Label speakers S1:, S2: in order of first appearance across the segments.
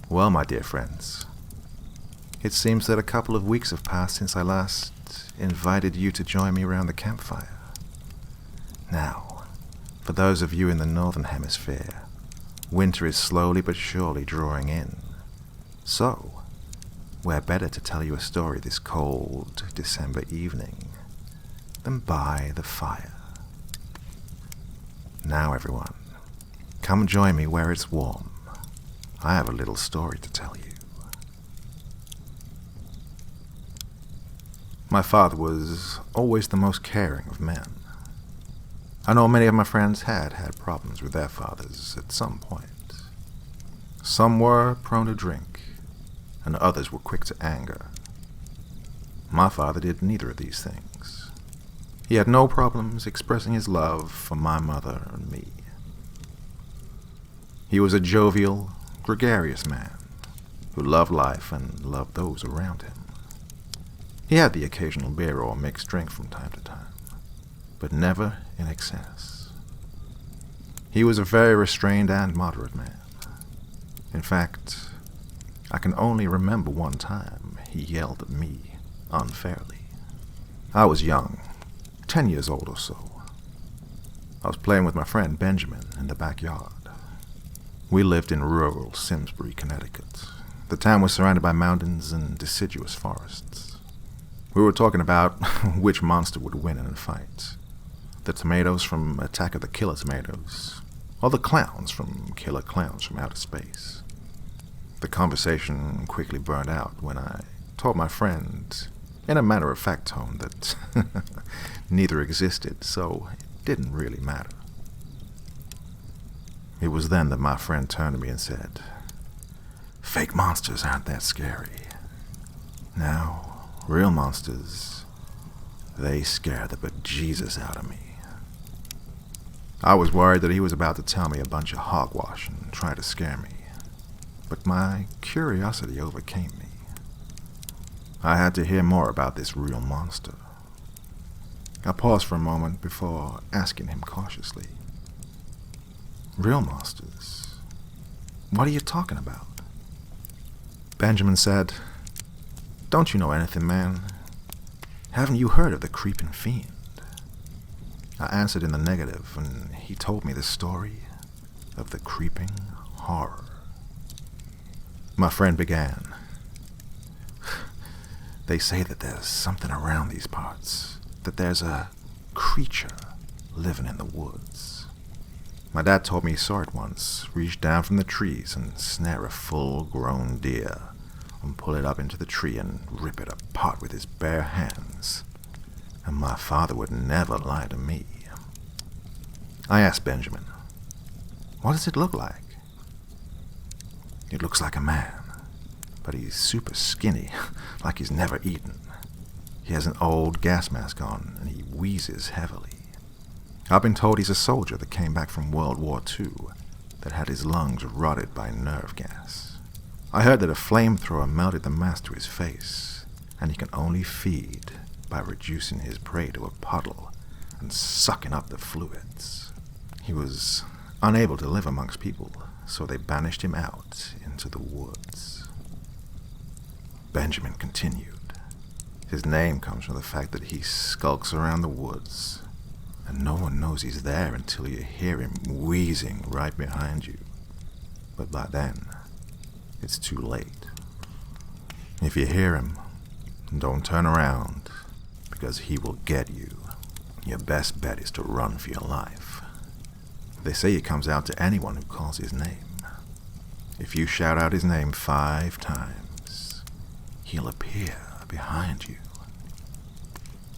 S1: Well, my dear friends, it seems that a couple of weeks have passed since I last invited you to join me around the campfire. Now, for those of you in the northern hemisphere, winter is slowly but surely drawing in. So, where better to tell you a story this cold December evening than by the fire? Now, everyone, come join me where it's warm. I have a little story to tell you. My father was always the most caring of men. I know many of my friends had problems with their fathers at some point. Some were prone to drink, and others were quick to anger. My father did neither of these things. He had no problems expressing his love for my mother and me. He was a jovial, gregarious man who loved life and loved those around him. He had the occasional beer or mixed drink from time to time, but never in excess. He was a very restrained and moderate man. In fact, I can only remember one time he yelled at me unfairly. I was young, 10 years old or so. I was playing with my friend Benjamin in the backyard. We lived in rural Simsbury, Connecticut. The town was surrounded by mountains and deciduous forests. We were talking about which monster would win in a fight. The tomatoes from Attack of the Killer Tomatoes, or the clowns from Killer Clowns from Outer Space. The conversation quickly burned out when I told my friend, in a matter-of-fact tone, that neither existed, so it didn't really matter. It was then that my friend turned to me and said, "Fake monsters aren't that scary. Now, real monsters, they scare the bejesus out of me." I was worried that he was about to tell me a bunch of hogwash and try to scare me, but my curiosity overcame me. I had to hear more about this real monster. I paused for a moment before asking him cautiously, "Real monsters? What are you talking about?" Benjamin said, "Don't you know anything, man? Haven't you heard of the creeping fiend?" I answered in the negative, and he told me the story of the creeping horror. My friend began, "They say that there's something around these parts, that there's a creature living in the woods. My dad told me he saw it once, reach down from the trees and snare a full-grown deer, and pull it up into the tree and rip it apart with his bare hands. And my father would never lie to me." I asked Benjamin, "What does it look like?" "It looks like a man, but he's super skinny, like he's never eaten. He has an old gas mask on, and he wheezes heavily. I've been told he's a soldier that came back from World War II that had his lungs rotted by nerve gas. I heard that a flamethrower melted the mask to his face, and he can only feed by reducing his prey to a puddle and sucking up the fluids. He was unable to live amongst people, so they banished him out into the woods." Benjamin continued, "His name comes from the fact that he skulks around the woods, and no one knows he's there until you hear him wheezing right behind you. But by then, it's too late. If you hear him, don't turn around, because he will get you. Your best bet is to run for your life. They say he comes out to anyone who calls his name. If you shout out his name 5 times, he'll appear behind you."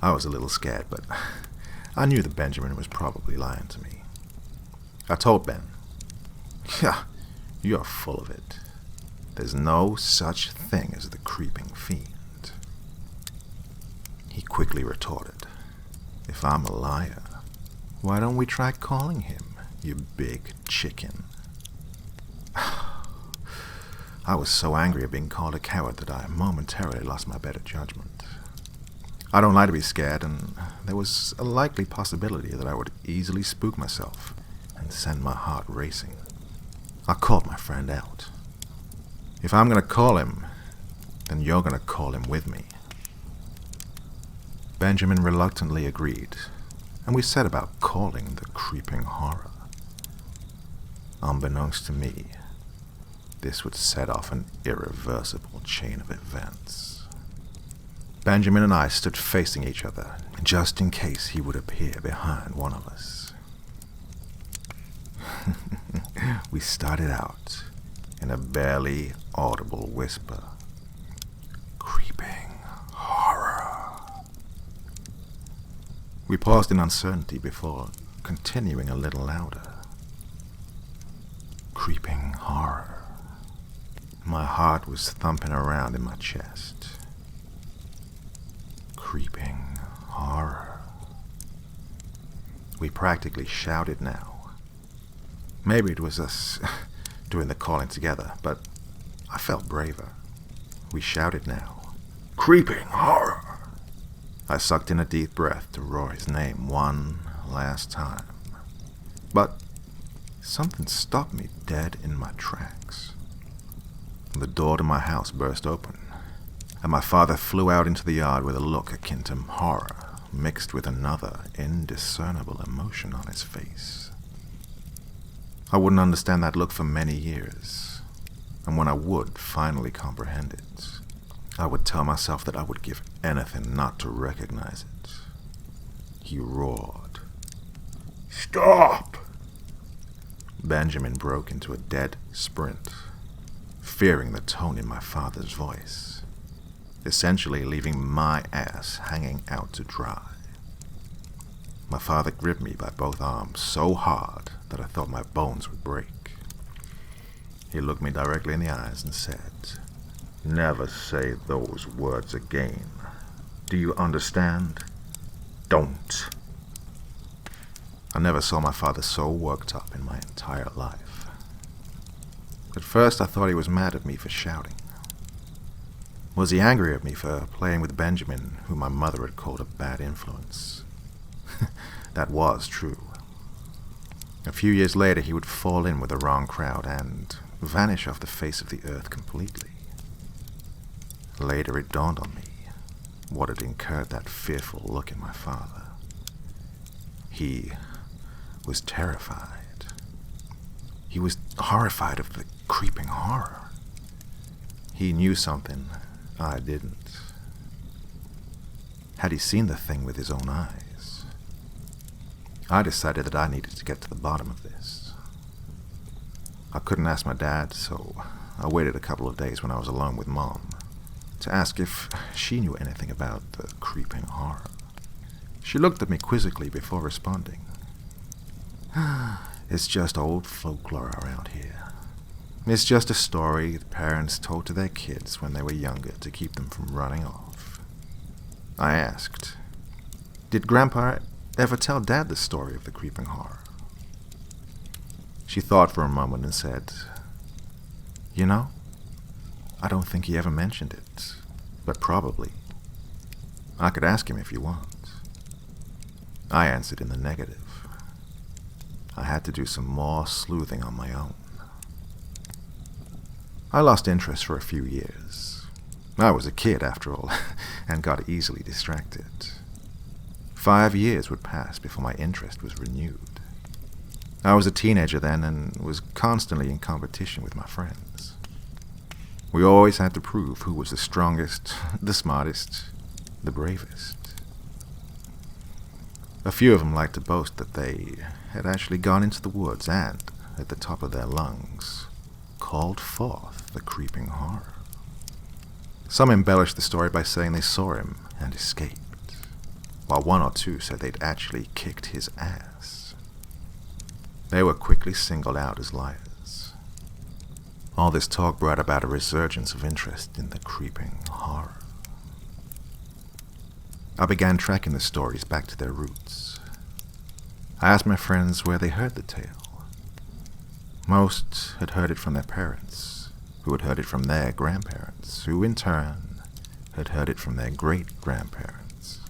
S1: I was a little scared, but I knew that Benjamin was probably lying to me. I told Ben, "Yeah, you're full of it. There's no such thing as the creeping fiend." He quickly retorted, "If I'm a liar, why don't we try calling him, you big chicken?" I was so angry at being called a coward that I momentarily lost my better judgment. I don't like to be scared, and there was a likely possibility that I would easily spook myself and send my heart racing. I called my friend out. If I'm going to call him, then you're going to call him with me. Benjamin reluctantly agreed, and we set about calling the creeping horror. Unbeknownst to me, this would set off an irreversible chain of events. Benjamin and I stood facing each other, just in case he would appear behind one of us. We started out in a barely audible whisper. Creeping horror. We paused in uncertainty before continuing a little louder. Creeping horror. My heart was thumping around in my chest. Creeping horror. We practically shouted now. Maybe it was us doing the calling together, but I felt braver. We shouted now. Creeping horror. I sucked in a deep breath to roar his name one last time. But something stopped me dead in my tracks. The door to my house burst open, and my father flew out into the yard with a look akin to horror, mixed with another indiscernible emotion on his face. I wouldn't understand that look for many years, and when I would finally comprehend it, I would tell myself that I would give anything not to recognize it. He roared. Stop! Benjamin broke into a dead sprint, fearing the tone in my father's voice, essentially leaving my ass hanging out to dry. My father gripped me by both arms so hard that I thought my bones would break. He looked me directly in the eyes and said, Never say those words again. Do you understand? Don't. I never saw my father so worked up in my entire life. At first I thought he was mad at me for shouting. Was he angry at me for playing with Benjamin, who my mother had called a bad influence? That was true. A few years later, he would fall in with the wrong crowd and vanish off the face of the earth completely. Later, it dawned on me what had incurred that fearful look in my father. He was terrified. He was horrified of the creeping horror. He knew something I didn't. Had he seen the thing with his own eyes? I decided that I needed to get to the bottom of this. I couldn't ask my dad, so I waited a couple of days when I was alone with Mom to ask if she knew anything about the creeping horror. She looked at me quizzically before responding. It's just old folklore around here. It's just a story the parents told to their kids when they were younger to keep them from running off. I asked, Did Grandpa ever tell Dad the story of the creeping horror? She thought for a moment and said, You know, I don't think he ever mentioned it, but probably. I could ask him if you want. I answered in the negative. I had to do some more sleuthing on my own. I lost interest for a few years. I was a kid, after all, and got easily distracted. 5 years would pass before my interest was renewed. I was a teenager then and was constantly in competition with my friends. We always had to prove who was the strongest, the smartest, the bravest. A few of them liked to boast that they had actually gone into the woods and, at the top of their lungs, called forth the creeping horror. Some embellished the story by saying they saw him and escaped, while one or two said they'd actually kicked his ass. They were quickly singled out as liars. All this talk brought about a resurgence of interest in the creeping horror. I began tracking the stories back to their roots. I asked my friends where they heard the tale. Most had heard it from their parents, who had heard it from their grandparents, who in turn had heard it from their great-grandparents.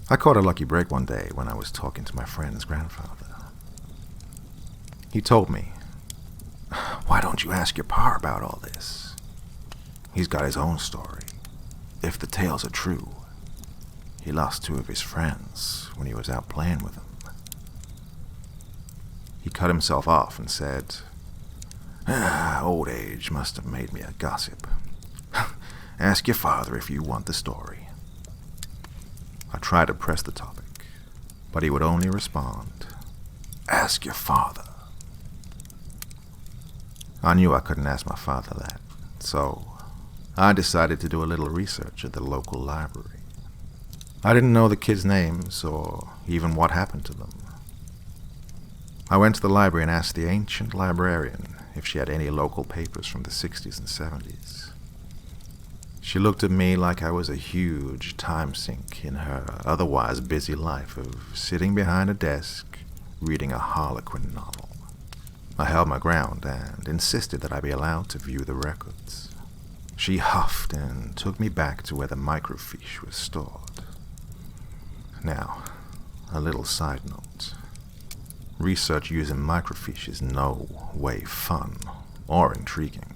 S1: I caught a lucky break one day when I was talking to my friend's grandfather. He told me, Why don't you ask your pa about all this? He's got his own story. If the tales are true, he lost 2 of his friends when he was out playing with them. He cut himself off and said, old age must have made me a gossip. Ask your father if you want the story. I tried to press the topic, but he would only respond, ask your father. I knew I couldn't ask my father that, so I decided to do a little research at the local library. I didn't know the kids' names or even what happened to them. I went to the library and asked the ancient librarian if she had any local papers from the 60s and 70s. She looked at me like I was a huge time sink in her otherwise busy life of sitting behind a desk reading a Harlequin novel. I held my ground and insisted that I be allowed to view the records. She huffed and took me back to where the microfiche was stored. Now, a little side note. Research using microfiche is no way fun or intriguing.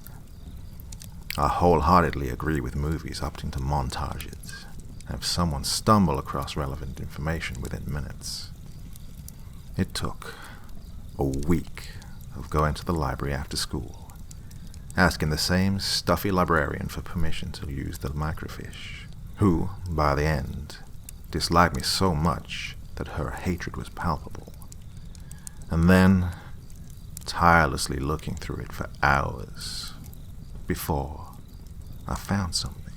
S1: I wholeheartedly agree with movies opting to montages, have someone stumble across relevant information within minutes. It took a week of going to the library after school, asking the same stuffy librarian for permission to use the microfiche, who, by the end, disliked me so much that her hatred was palpable, and then tirelessly looking through it for hours before I found something.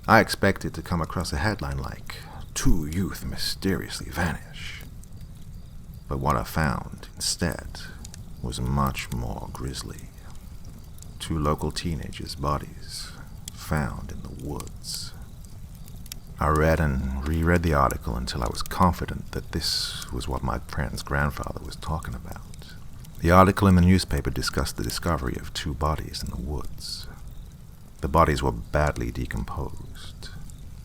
S1: I expected to come across a headline like, 2 youth mysteriously vanish. But what I found instead was much more grisly. 2 local teenagers' bodies found in the woods. I read and reread the article until I was confident that this was what my friend's grandfather was talking about. The article in the newspaper discussed the discovery of 2 bodies in the woods. The bodies were badly decomposed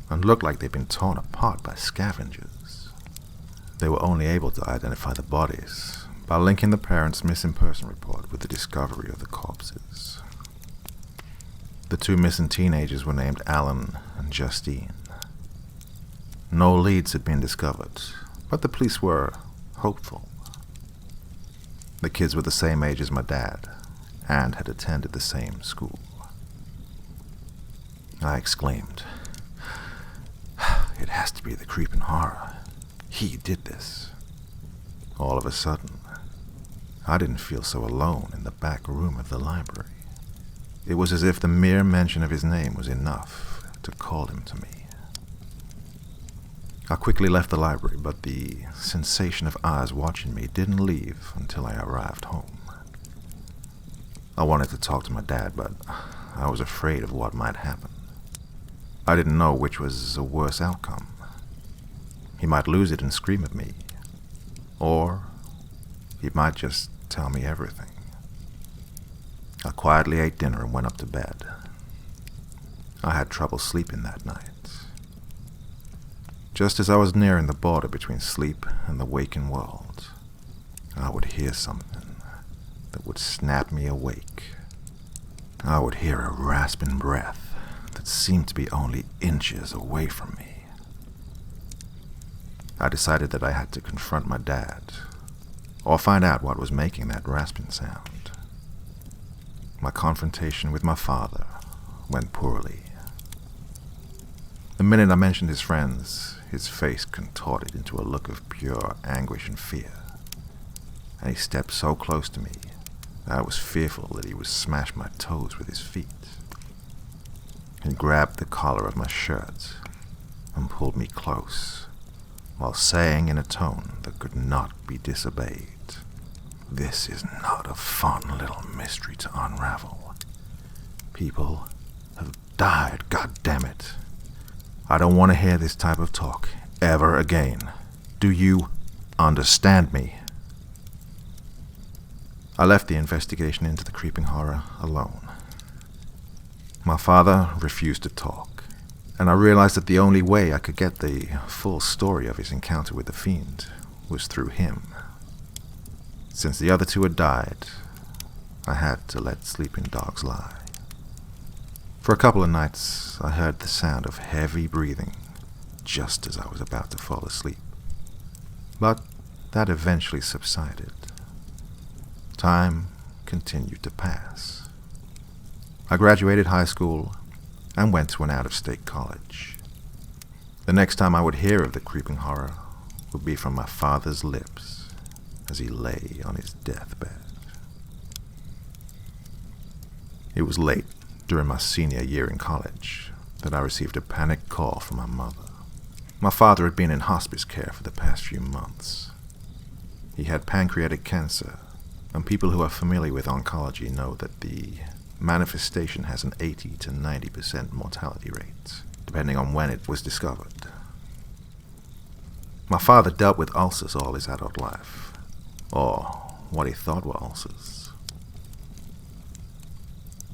S1: and looked like they'd been torn apart by scavengers. They were only able to identify the bodies by linking the parents' missing person report with the discovery of the corpses. The 2 missing teenagers were named Alan and Justine. No leads had been discovered, but the police were hopeful. The kids were the same age as my dad and had attended the same school. I exclaimed, "It has to be the creeping horror. He did this." All of a sudden, I didn't feel so alone in the back room of the library. It was as if the mere mention of his name was enough to call him to me. I quickly left the library, but the sensation of eyes watching me didn't leave until I arrived home. I wanted to talk to my dad, but I was afraid of what might happen. I didn't know which was a worse outcome. He might lose it and scream at me, or he might just tell me everything. I quietly ate dinner and went up to bed. I had trouble sleeping that night. Just as I was nearing the border between sleep and the waking world, I would hear something that would snap me awake. I would hear a rasping breath that seemed to be only inches away from me. I decided that I had to confront my dad, or find out what was making that rasping sound. My confrontation with my father went poorly. The minute I mentioned his friends, his face contorted into a look of pure anguish and fear, and he stepped so close to me that I was fearful that he would smash my toes with his feet. He grabbed the collar of my shirt and pulled me close, while saying in a tone that could not be disobeyed, "This is not a fun little mystery to unravel. People have died, goddammit. I don't want to hear this type of talk ever again. Do you understand me?" I left the investigation into the creeping horror alone. My father refused to talk, and I realized that the only way I could get the full story of his encounter with the fiend was through him. Since the other 2 had died, I had to let sleeping dogs lie. For a couple of nights, I heard the sound of heavy breathing just as I was about to fall asleep. But that eventually subsided. Time continued to pass. I graduated high school and went to an out-of-state college. The next time I would hear of the creeping horror would be from my father's lips as he lay on his deathbed. It was late during my senior year in college that I received a panicked call from my mother. My father had been in hospice care for the past few months. He had pancreatic cancer, and people who are familiar with oncology know that the manifestation has an 80 to 90% mortality rate, depending on when it was discovered. My father dealt with ulcers all his adult life, or what he thought were ulcers.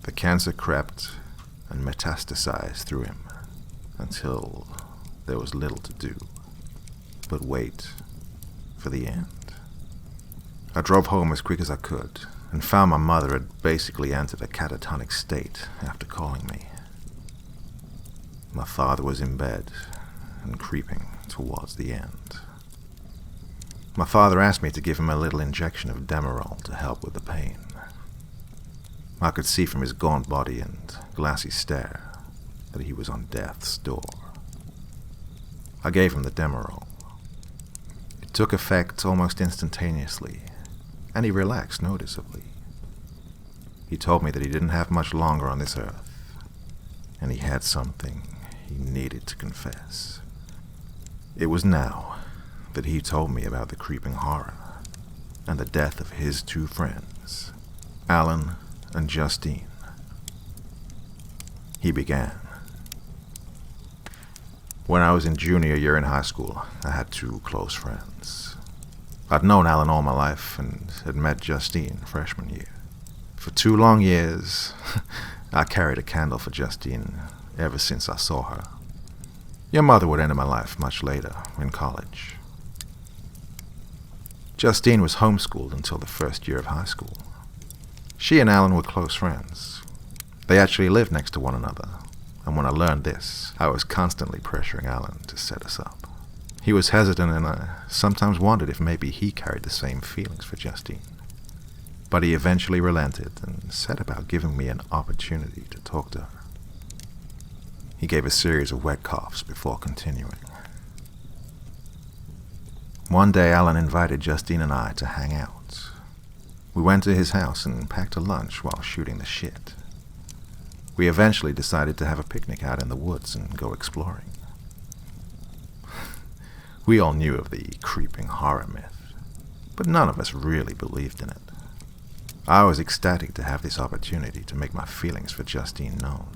S1: The cancer crept and metastasized through him until there was little to do but wait for the end. I drove home as quick as I could and found my mother had basically entered a catatonic state after calling me. My father was in bed and creeping towards the end. My father asked me to give him a little injection of Demerol to help with the pain. I could see from his gaunt body and glassy stare that he was on death's door. I gave him the Demerol. It took effect almost instantaneously, and he relaxed noticeably. He told me that he didn't have much longer on this earth, and he had something he needed to confess. It was now that he told me about the creeping horror and the death of his two friends, Alan and Justine. He began. When I was in junior year in high school, I had two close friends. I'd known Alan all my life and had met Justine freshman year. For 2 long years, I carried a candle for Justine ever since I saw her. Your mother would enter my life much later, in college. Justine was homeschooled until the first year of high school. She and Alan were close friends. They actually lived next to one another, and when I learned this, I was constantly pressuring Alan to set us up. He was hesitant, and I sometimes wondered if maybe he carried the same feelings for Justine. But he eventually relented and set about giving me an opportunity to talk to her. He gave a series of wet coughs before continuing. One day, Alan invited Justine and I to hang out. We went to his house and packed a lunch while shooting the shit. We eventually decided to have a picnic out in the woods and go exploring. We all knew of the creeping horror myth, but none of us really believed in it. I was ecstatic to have this opportunity to make my feelings for Justine known.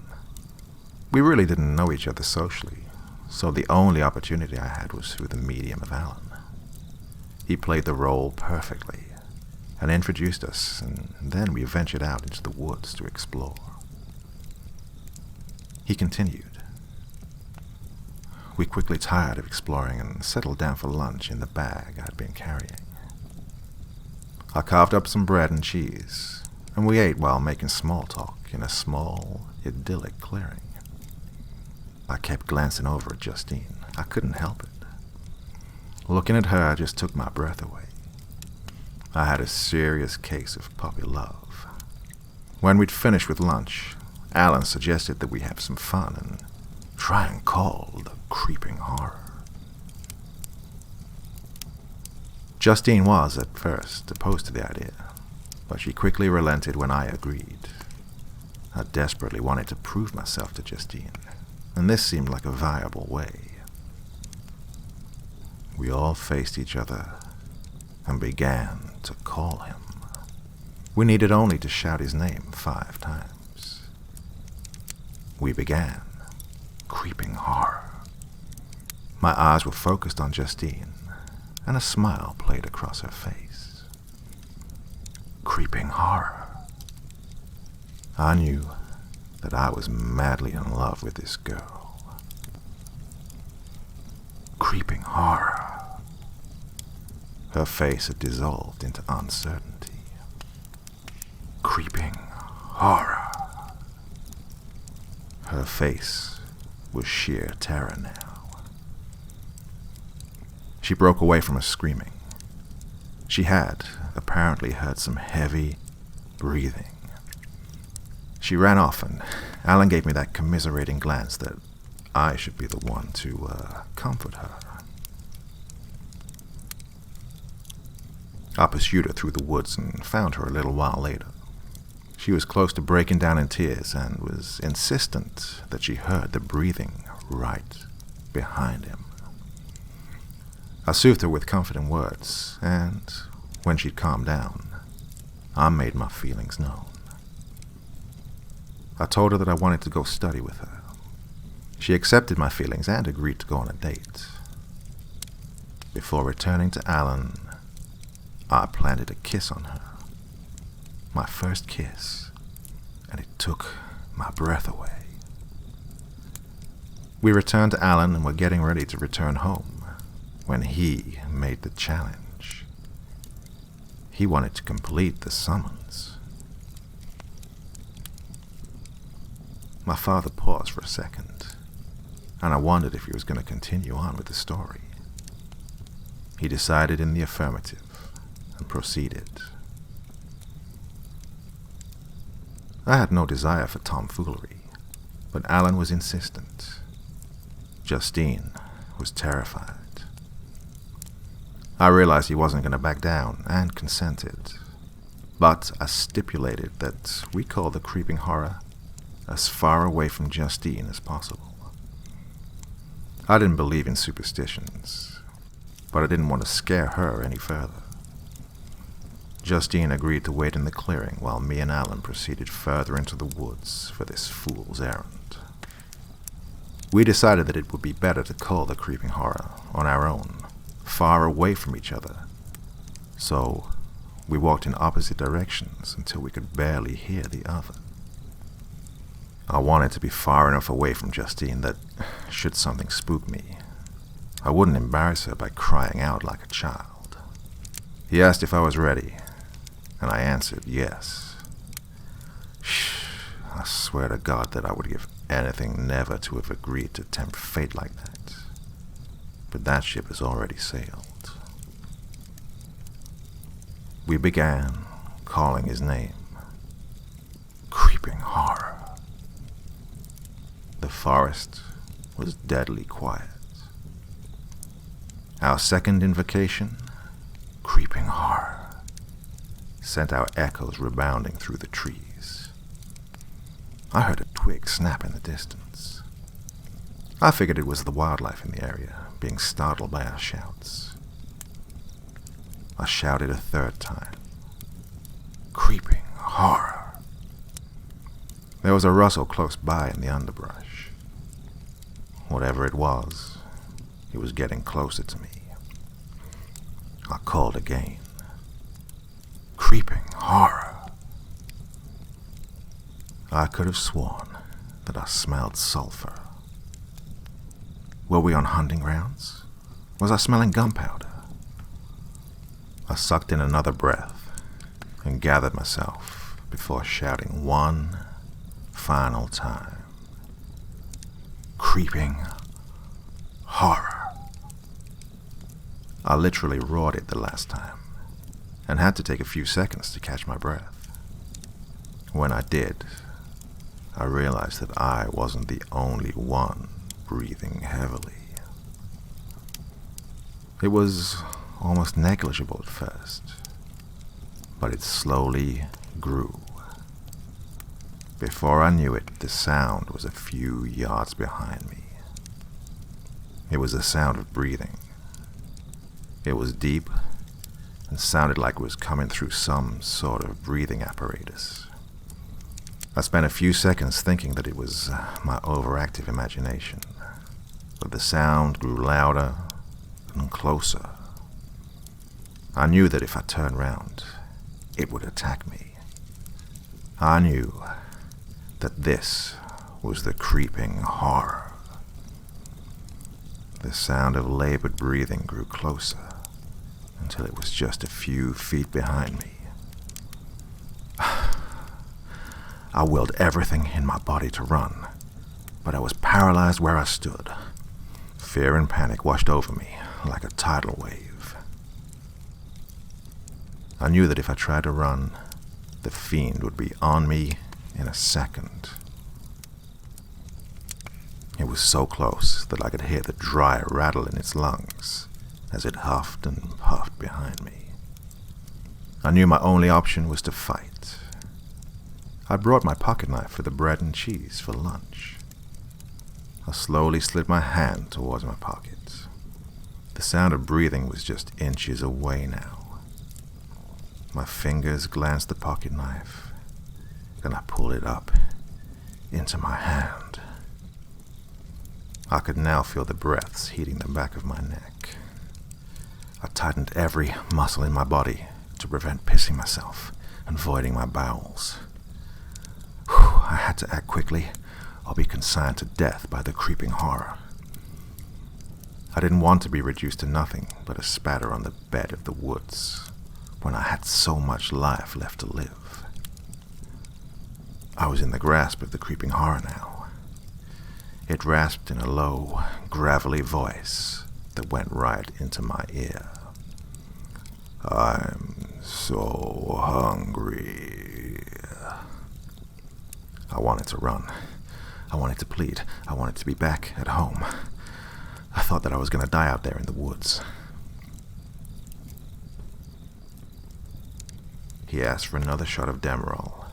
S1: We really didn't know each other socially, so the only opportunity I had was through the medium of Alan. He played the role perfectly and introduced us, and then we ventured out into the woods to explore. He continued. We quickly tired of exploring and settled down for lunch in the bag I'd been carrying. I carved up some bread and cheese, and we ate while making small talk in a small, idyllic clearing. I kept glancing over at Justine. I couldn't help it. Looking at her just took my breath away. I had a serious case of puppy love. When we'd finished with lunch, Alan suggested that we have some fun and try and call the creeping horror. Justine was, at first, opposed to the idea, but she quickly relented when I agreed. I desperately wanted to prove myself to Justine, and this seemed like a viable way. We all faced each other and began to call him. We needed only to shout his name 5 times. We began. Creeping horror. My eyes were focused on Justine, and a smile played across her face. Creeping horror. I knew that I was madly in love with this girl. Creeping horror. Her face had dissolved into uncertainty. creeping horror. Her face was sheer terror now. She broke away from us screaming. She had apparently heard some heavy breathing. She ran off, and Alan gave me that commiserating glance that I should be the one to comfort her. I pursued her through the woods and found her a little while later. She was close to breaking down in tears and was insistent that she heard the breathing right behind him. I soothed her with comforting words, and when she'd calmed down, I made my feelings known. I told her that I wanted to go study with her. She accepted my feelings and agreed to go on a date. Before returning to Alan, I planted a kiss on her. My first kiss, and it took my breath away. We returned to Alan and were getting ready to return home when he made the challenge. He wanted to complete the summons. My father paused for a second, and I wondered if he was going to continue on with the story. He decided in the affirmative and proceeded. I had no desire for tomfoolery, but Alan was insistent. Justine was terrified. I realized he wasn't going to back down and consented, but I stipulated that we call the creeping horror as far away from Justine as possible. I didn't believe in superstitions, but I didn't want to scare her any further. Justine agreed to wait in the clearing while me and Alan proceeded further into the woods for this fool's errand. We decided that it would be better to cull the creeping horror on our own, far away from each other, so we walked in opposite directions until we could barely hear the other. I wanted to be far enough away from Justine that, should something spook me, I wouldn't embarrass her by crying out like a child. He asked if I was ready, and I answered yes. I swear to God that I would give anything never to have agreed to tempt fate like that. But that ship has already sailed. We began calling his name. Creeping horror. The forest was deadly quiet. Our second invocation, creeping horror, sent our echoes rebounding through the trees. I heard a twig snap in the distance. I figured it was the wildlife in the area being startled by our shouts. I shouted a third time, creeping horror. There was a rustle close by in the underbrush. Whatever it was getting closer to me. I called again, creeping horror. I could have sworn that I smelled sulfur. Were we on hunting grounds? Was I smelling gunpowder? I sucked in another breath and gathered myself before shouting one final time. Creeping horror. I literally roared it the last time and had to take a few seconds to catch my breath. When I did, I realized that I wasn't the only one breathing heavily. It was almost negligible at first, but it slowly grew. Before I knew it, the sound was a few yards behind me. It was the sound of breathing. It was deep and sounded like it was coming through some sort of breathing apparatus. I spent a few seconds thinking that it was my overactive imagination, but the sound grew louder and closer. I knew that if I turned round, it would attack me. I knew that this was the creeping horror. The sound of labored breathing grew closer until it was just a few feet behind me. I willed everything in my body to run, but I was paralyzed where I stood. Fear and panic washed over me like a tidal wave. I knew that if I tried to run, the fiend would be on me in a second. It was so close that I could hear the dry rattle in its lungs as it huffed and puffed behind me. I knew my only option was to fight. I brought my pocket knife for the bread and cheese for lunch. I slowly slid my hand towards my pocket. The sound of breathing was just inches away now. My fingers glanced the pocket knife, then I pulled it up into my hand. I could now feel the breaths heating the back of my neck. I tightened every muscle in my body to prevent pissing myself and voiding my bowels. I had to act quickly or be consigned to death by the creeping horror. I didn't want to be reduced to nothing but a spatter on the bed of the woods when I had so much life left to live. I was in the grasp of the creeping horror now. It rasped in a low, gravelly voice that went right into my ear. I'm so hungry. I wanted to run. I wanted to plead. I wanted to be back at home. I thought that I was going to die out there in the woods. He asked for another shot of Demerol,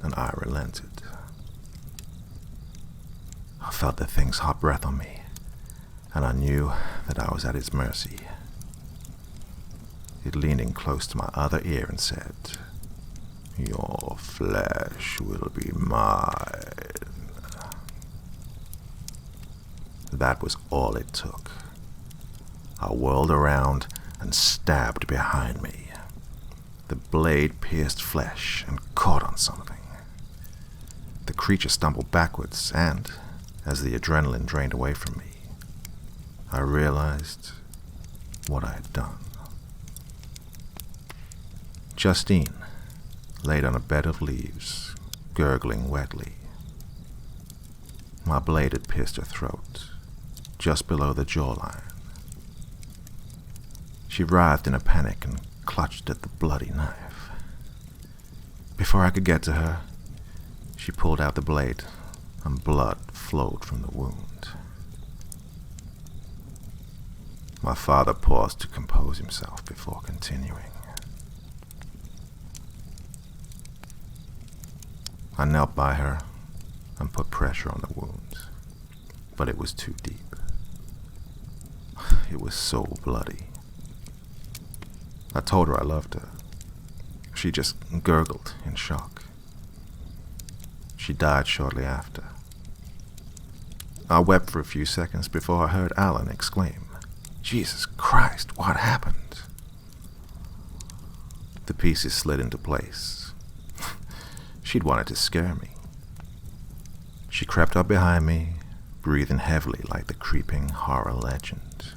S1: and I relented. I felt the thing's hot breath on me, and I knew that I was at its mercy. It leaned in close to my other ear and said, "Your flesh will be mine." That was all it took. I whirled around and stabbed behind me. The blade pierced flesh and caught on something. The creature stumbled backwards, and, as the adrenaline drained away from me, I realized what I had done. Justine laid on a bed of leaves, gurgling wetly. My blade had pierced her throat, just below the jawline. She writhed in a panic and clutched at the bloody knife. Before I could get to her, she pulled out the blade, and blood flowed from the wound. My father paused to compose himself before continuing. I knelt by her and put pressure on the wound, but it was too deep. It was so bloody. I told her I loved her. She just gurgled in shock. She died shortly after. I wept for a few seconds before I heard Alan exclaim, "Jesus Christ, what happened?" The pieces slid into place. She'd wanted to scare me. She crept up behind me, breathing heavily like the creeping horror legend.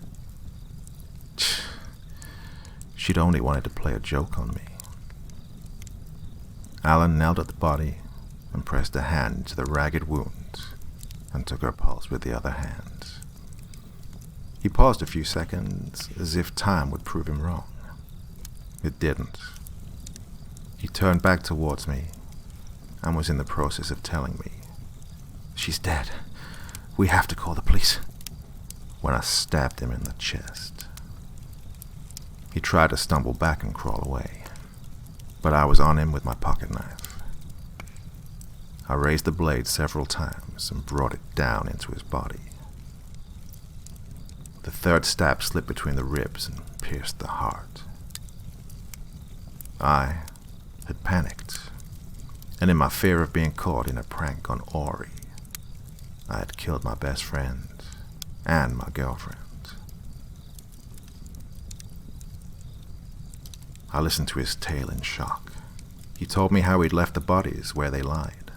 S1: She'd only wanted to play a joke on me. Alan knelt at the body and pressed a hand into the ragged wound and took her pulse with the other hand. He paused a few seconds as if time would prove him wrong. It didn't. He turned back towards me and was in the process of telling me, "She's dead. We have to call the police," when I stabbed him in the chest. He tried to stumble back and crawl away, but I was on him with my pocket knife. I raised the blade several times and brought it down into his body. The third stab slipped between the ribs and pierced the heart. I had panicked, and in my fear of being caught in a prank on Ori, I had killed my best friend and my girlfriend. I listened to his tale in shock. He told me how he'd left the bodies where they lied.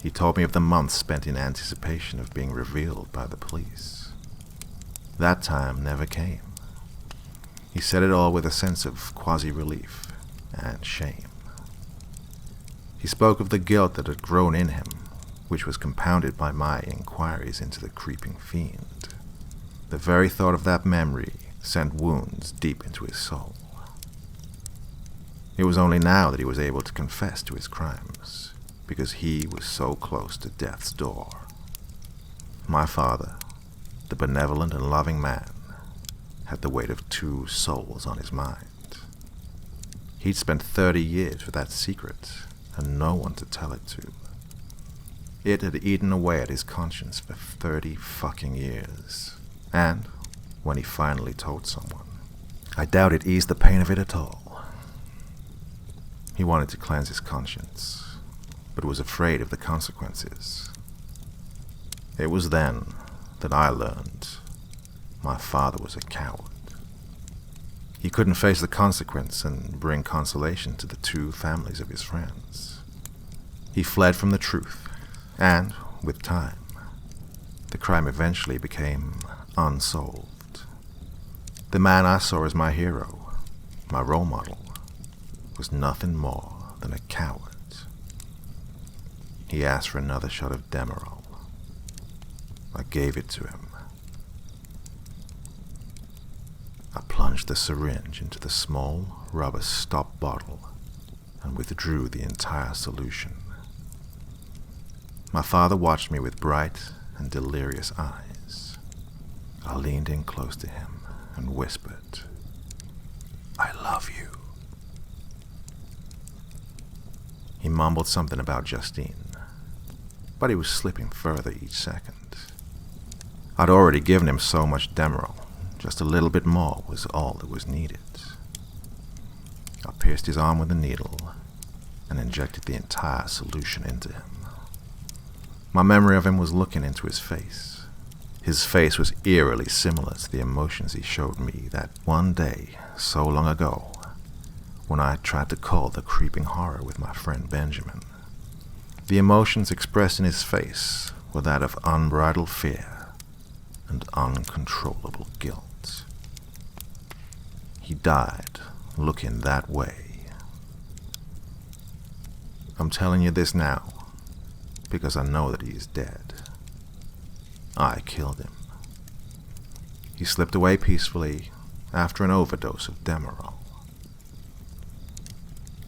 S1: He told me of the months spent in anticipation of being revealed by the police. That time never came. He said it all with a sense of quasi-relief and shame. He spoke of the guilt that had grown in him, which was compounded by my inquiries into the creeping fiend. The very thought of that memory sent wounds deep into his soul. It was only now that he was able to confess to his crimes, because he was so close to death's door. My father, the benevolent and loving man, had the weight of 2 souls on his mind. He'd spent 30 years with that secret, and no one to tell it to. It had eaten away at his conscience for 30 fucking years. And when he finally told someone, I doubt it eased the pain of it at all. He wanted to cleanse his conscience, but was afraid of the consequences. It was then that I learned my father was a coward. He couldn't face the consequence and bring consolation to the 2 families of his friends. He fled from the truth, and, with time, the crime eventually became unsolved. The man I saw as my hero, my role model, was nothing more than a coward. He asked for another shot of Demerol. I gave it to him. I plunged the syringe into the small rubber stop bottle and withdrew the entire solution. My father watched me with bright and delirious eyes. I leaned in close to him and whispered, I love you. He mumbled something about Justine, but he was slipping further each second. I'd already given him so much Demerol, just a little bit more was all that was needed. I pierced his arm with a needle and injected the entire solution into him. My memory of him was looking into his face. His face was eerily similar to the emotions he showed me that one day, so long ago, when I tried to call the creeping horror with my friend Benjamin. The emotions expressed in his face were that of unbridled fear and uncontrollable guilt. He died looking that way. I'm telling you this now because I know that he is dead. I killed him. He slipped away peacefully after an overdose of Demerol.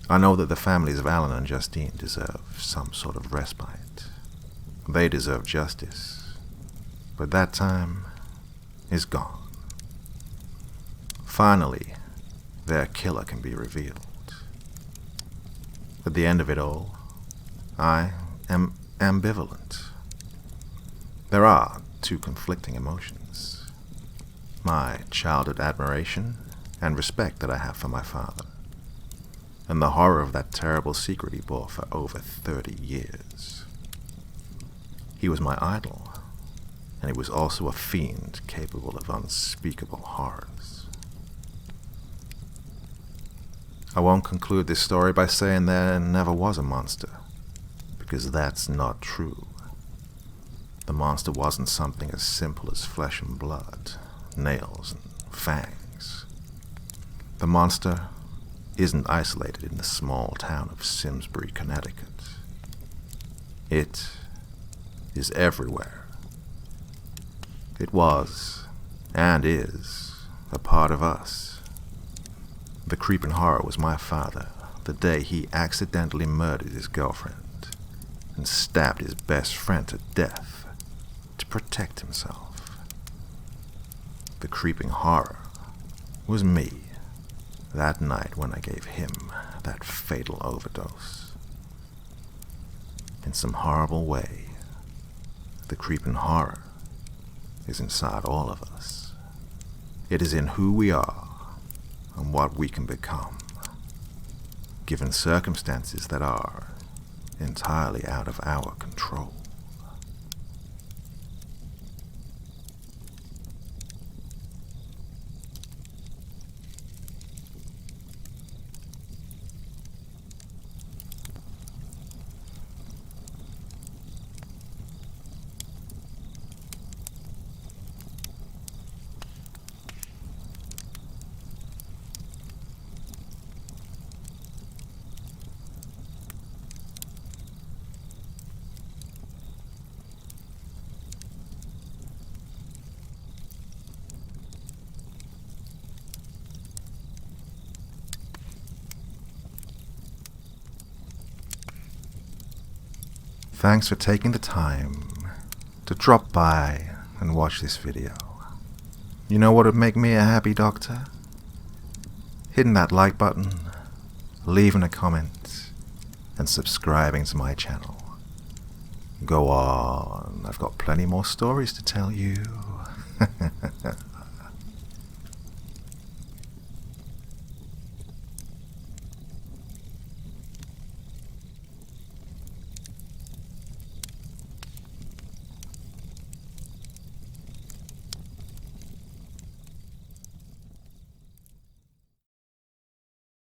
S1: I know that the families of Alan and Justine deserve some sort of respite. They deserve justice. But that time is gone. Finally, their killer can be revealed. At the end of it all, I am ambivalent. There are 2 conflicting emotions. My childhood admiration and respect that I have for my father, and the horror of that terrible secret he bore for over 30 years. He was my idol, and he was also a fiend capable of unspeakable horrors. I won't conclude this story by saying there never was a monster, because that's not true. The monster wasn't something as simple as flesh and blood, nails and fangs. The monster isn't isolated in the small town of Simsbury, Connecticut. It is everywhere. It was, and is, a part of us. The creeping horror was my father the day he accidentally murdered his girlfriend and stabbed his best friend to death to protect himself. The creeping horror was me that night when I gave him that fatal overdose. In some horrible way, the creeping horror is inside all of us. It is in who we are and what we can become, given circumstances that are entirely out of our control. Thanks for taking the time to drop by and watch this video. You know what would make me a happy doctor? Hitting that like button, leaving a comment, and subscribing to my channel. Go on, I've got plenty more stories to tell you.